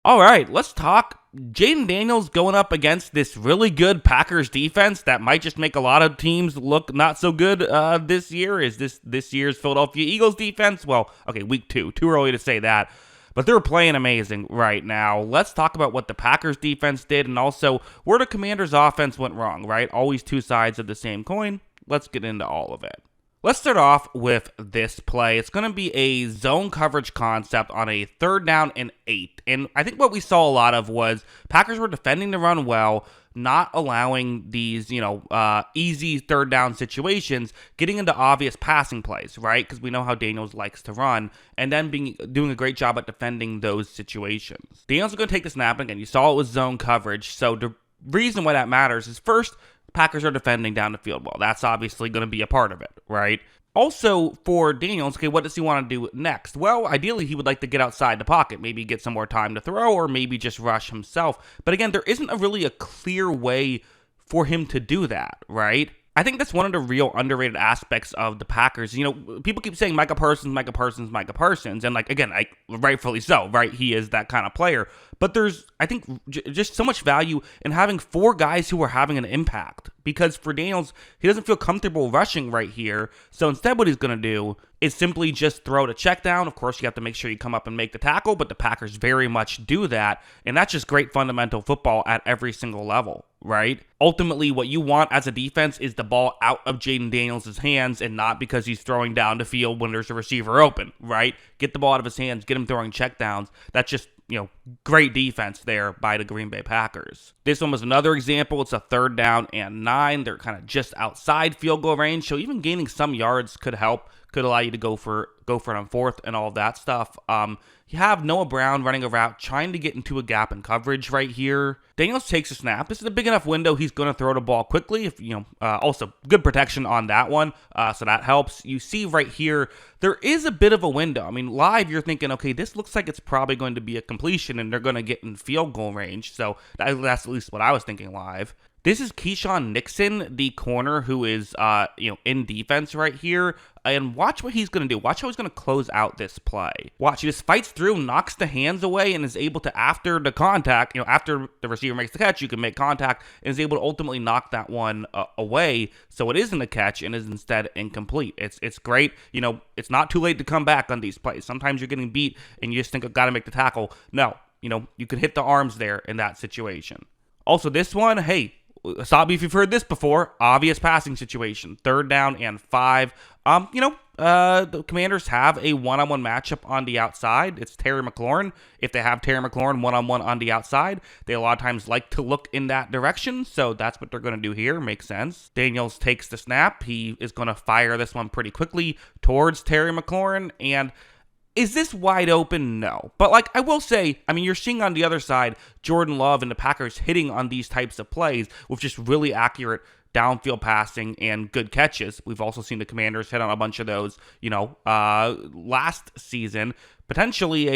All right, let's talk. Jayden Daniels going up against this really good Packers defense that might just make a lot of teams look not so good this year. Is this year's Philadelphia Eagles defense? Well, okay, week 2. Too early to say that. But they're playing amazing right now. Let's talk about what the Packers defense did and also where the Commanders offense went wrong, right? Always two sides of the same coin. Let's get into all of it. Let's start off with this play. It's going to be a zone coverage concept on a 3rd down and 8. And I think what we saw a lot of was Packers were defending the run well, not allowing these, easy 3rd down situations, getting into obvious passing plays, right? Because we know how Daniels likes to run, and then doing a great job at defending those situations. Daniels is going to take the snap, and again, you saw it was zone coverage. So the reason why that matters is first, Packers are defending down the field well. That's obviously going to be a part of it, right? Also, for Daniels, okay, what does he want to do next? Well, ideally, he would like to get outside the pocket, maybe get some more time to throw, or maybe just rush himself. But again, there isn't really a clear way for him to do that, right? I think that's one of the real underrated aspects of the Packers. People keep saying Micah Parsons, Micah Parsons, Micah Parsons. And, again, rightfully so, right? He is that kind of player. But there's, I think, just so much value in having 4 guys who are having an impact. Because for Daniels, he doesn't feel comfortable rushing right here. So instead what he's going to do is simply just throw the check down. Of course, you have to make sure you come up and make the tackle. But the Packers very much do that. And that's just great fundamental football at every single level, right? Ultimately, what you want as a defense is the ball out of Jayden Daniels' hands and not because he's throwing down the field when there's a receiver open, right? Get the ball out of his hands, get him throwing check downs. That's just great defense there by the Green Bay Packers. This one was another example. It's a 3rd down and 9. They're kind of just outside field goal range, so even gaining some yards could help, could allow you to go for it on 4th and all of that stuff. You have Noah Brown running a route, trying to get into a gap in coverage right here. Daniels takes a snap. This is a big enough window. He's going to throw the ball quickly. Also good protection on that one, so that helps. You see right here, there is a bit of a window. I mean, live, you're thinking, okay, this looks like it's probably going to be a completion, and they're going to get in field goal range. So that's at least what I was thinking live. This is Keyshawn Nixon, the corner who is, in defense right here. And watch what he's going to do. Watch how he's going to close out this play. Watch, he just fights through, knocks the hands away, and is able to, after the contact, after the receiver makes the catch, you can make contact, and is able to ultimately knock that one away. So it isn't a catch and is instead incomplete. It's great. It's not too late to come back on these plays. Sometimes you're getting beat and you just think, I've got to make the tackle. No, you can hit the arms there in that situation. Also, this one, hey, stop me if you've heard this before. Obvious passing situation. 3rd down and 5. The Commanders have a one-on-one matchup on the outside. It's Terry McLaurin. If they have Terry McLaurin one-on-one on the outside, they a lot of times like to look in that direction. So that's what they're going to do here. Makes sense. Daniels takes the snap. He is going to fire this one pretty quickly towards Terry McLaurin. And is this wide open? No. But I will say, you're seeing on the other side, Jordan Love and the Packers hitting on these types of plays with just really accurate downfield passing and good catches. We've also seen the Commanders hit on a bunch of those, last season. Potentially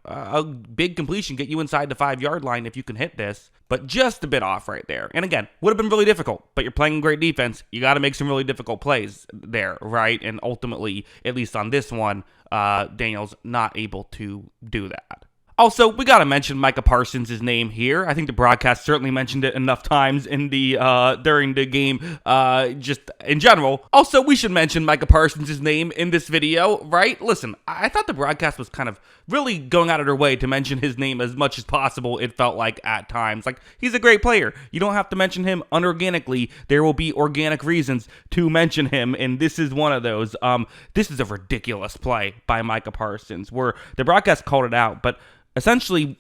a big completion, get you inside the 5-yard line if you can hit this, but just a bit off right there. And again, would have been really difficult, but you're playing great defense. You got to make some really difficult plays there, right? And ultimately, at least on this one, Daniels not able to do that. Also, we got to mention Micah Parsons' name here. I think the broadcast certainly mentioned it enough times in the during the game, just in general. Also, we should mention Micah Parsons' name in this video, right? Listen, I thought the broadcast was kind of really going out of their way to mention his name as much as possible, it felt like at times. He's a great player. You don't have to mention him unorganically. There will be organic reasons to mention him, and this is one of those. This is a ridiculous play by Micah Parsons, where the broadcast called it out, but essentially,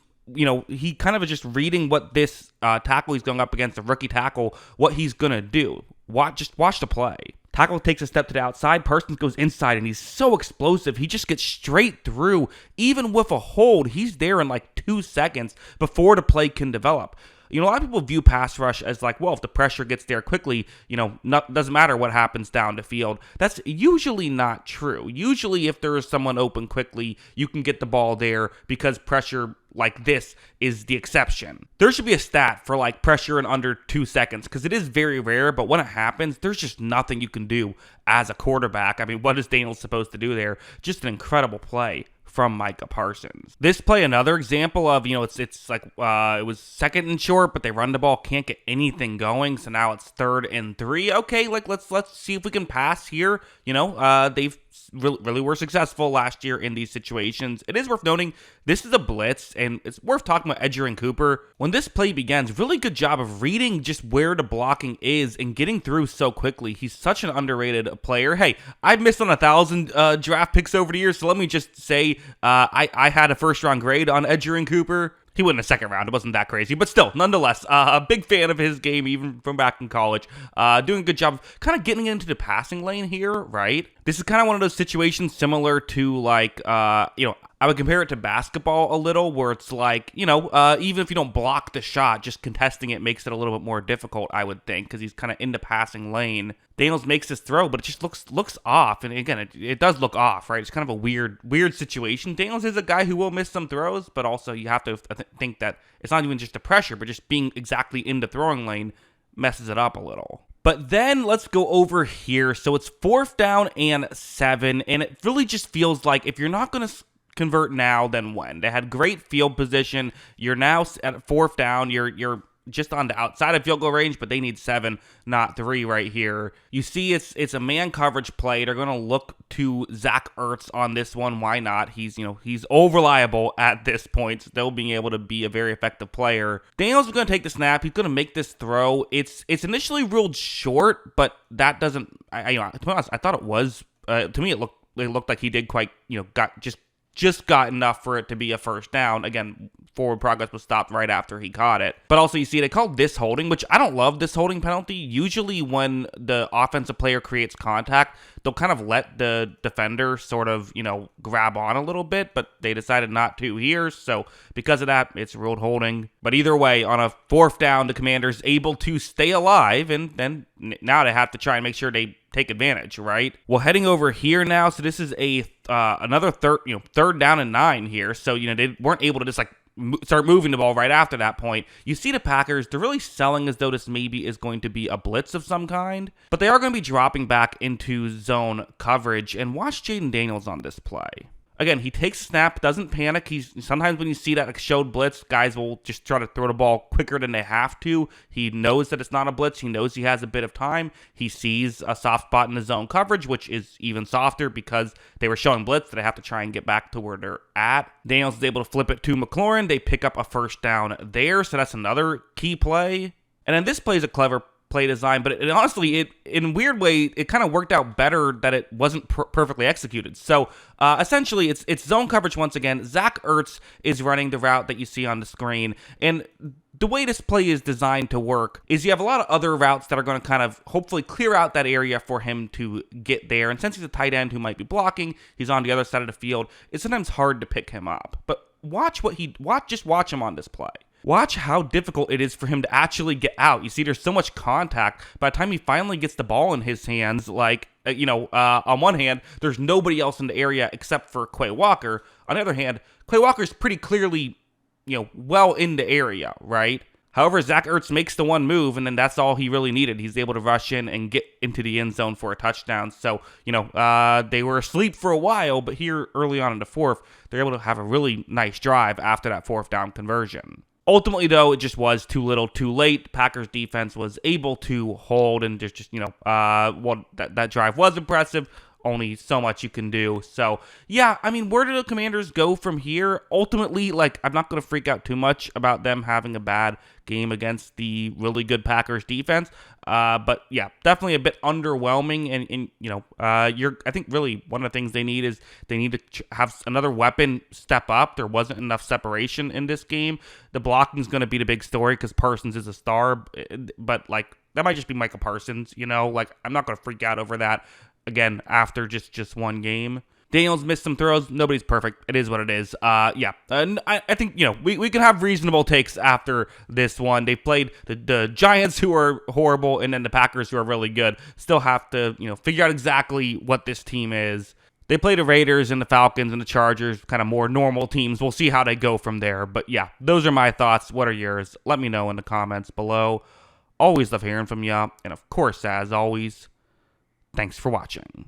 he kind of is just reading what this tackle he's going up against, a rookie tackle, what he's going to do. Watch the play. Tackle takes a step to the outside. Parsons goes inside, and he's so explosive. He just gets straight through. Even with a hold, he's there in 2 seconds before the play can develop. A lot of people view pass rush as if the pressure gets there quickly, doesn't matter what happens down the field. That's usually not true. Usually, if there is someone open quickly, you can get the ball there because pressure like this is the exception. There should be a stat for pressure in under 2 seconds because it is very rare, but when it happens, there's just nothing you can do as a quarterback. What is Daniels supposed to do there? Just an incredible play from Micah Parsons. This play, another example of, it's like it was 2nd and short, but they run the ball, can't get anything going, so now it's 3rd and 3. Okay, like let's see if we can pass here. They've really were successful last year in these situations. It is worth noting this is a blitz, and it's worth talking about Jayden Cooper. When this play begins, really good job of reading just where the blocking is and getting through so quickly. He's such an underrated player. Hey, I've missed on 1,000 draft picks over the years, so let me just say I had a 1st-round grade on Jayden Cooper. He went in the 2nd round. It wasn't that crazy, but still, nonetheless, a big fan of his game, even from back in college. Doing a good job of kind of getting into the passing lane here, right? This is kind of one of those situations similar to, like, I would compare it to basketball a little, where it's like, even if you don't block the shot, just contesting it makes it a little bit more difficult, I would think, because he's kind of in the passing lane. Daniels makes this throw, but it just looks off, and again, it does look off, right? It's kind of a weird situation. Daniels is a guy who will miss some throws, but also you have to think that it's not even just the pressure, but just being exactly in the throwing lane messes it up a little. But then let's go over here. So it's 4th down and 7, and it really just feels like if you're not going to convert now, then when? They had great field position. You're now at 4th down. You're just on the outside of field goal range, but they need 7, not 3 right here. You see it's a man coverage play. They're going to look to Zach Ertz on this one. Why not? He's over-reliable at this point, still being able to be a very effective player. Daniels is going to take the snap. He's going to make this throw. It's initially ruled short, but that doesn't, to be honest, I thought it was, to me it looked like he did quite, got got enough for it to be a 1st down. Again, forward progress was stopped right after he caught it. But also, you see, they called this holding, which I don't love this holding penalty. Usually when the offensive player creates contact, they'll kind of let the defender sort of, grab on a little bit, but they decided not to here. So because of that, it's ruled holding. But either way, on a 4th down, the Commanders able to stay alive, and then now they have to try and make sure they take advantage, right? Well, heading over here now, so this is another 3rd down and 9 here. So, they weren't able to just start moving the ball right after that point. You see the Packers, they're really selling as though this maybe is going to be a blitz of some kind, but they are going to be dropping back into zone coverage. And watch Jayden Daniels on this play. Again, he takes a snap, doesn't panic. Sometimes when you see that showed blitz, guys will just try to throw the ball quicker than they have to. He knows that it's not a blitz. He knows he has a bit of time. He sees a soft spot in the zone coverage, which is even softer because they were showing blitz that they have to try and get back to where they're at. Daniels is able to flip it to McLaurin. They pick up a 1st down there, so that's another key play. And then this play is a clever play design, but honestly, in a weird way, it kind of worked out better that it wasn't perfectly executed. So essentially, it's zone coverage once again. Zach Ertz is running the route that you see on the screen, and the way this play is designed to work is you have a lot of other routes that are going to kind of hopefully clear out that area for him to get there. And since he's a tight end who might be blocking, he's on the other side of the field, it's sometimes hard to pick him up. But watch him on this play. Watch how difficult it is for him to actually get out. You see, there's so much contact. By the time he finally gets the ball in his hands, on one hand, there's nobody else in the area except for Quay Walker. On the other hand, Quay Walker's pretty clearly, well in the area, right? However, Zach Ertz makes the one move, and then that's all he really needed. He's able to rush in and get into the end zone for a touchdown. So, they were asleep for a while, but here early on in the 4th, they're able to have a really nice drive after that 4th down conversion. Ultimately, though, it just was too little, too late. Packers defense was able to hold, and there's just, that drive was impressive. Only so much you can do. So, yeah, where do the Commanders go from here? Ultimately, I'm not going to freak out too much about them having a bad game against the really good Packers defense. But, yeah, definitely a bit underwhelming. And I think really one of the things they need is they need to have another weapon step up. There wasn't enough separation in this game. The blocking is going to be the big story because Parsons is a star. But, that might just be Micah Parsons, I'm not going to freak out over that. Again, after just one game. Daniels missed some throws. Nobody's perfect. It is what it is. Yeah. And I think, we can have reasonable takes after this one. They played the Giants, who are horrible, and then the Packers, who are really good. Still have to, figure out exactly what this team is. They play the Raiders and the Falcons and the Chargers, kind of more normal teams. We'll see how they go from there. But yeah, those are my thoughts. What are yours? Let me know in the comments below. Always love hearing from you. And of course, as always, thanks for watching.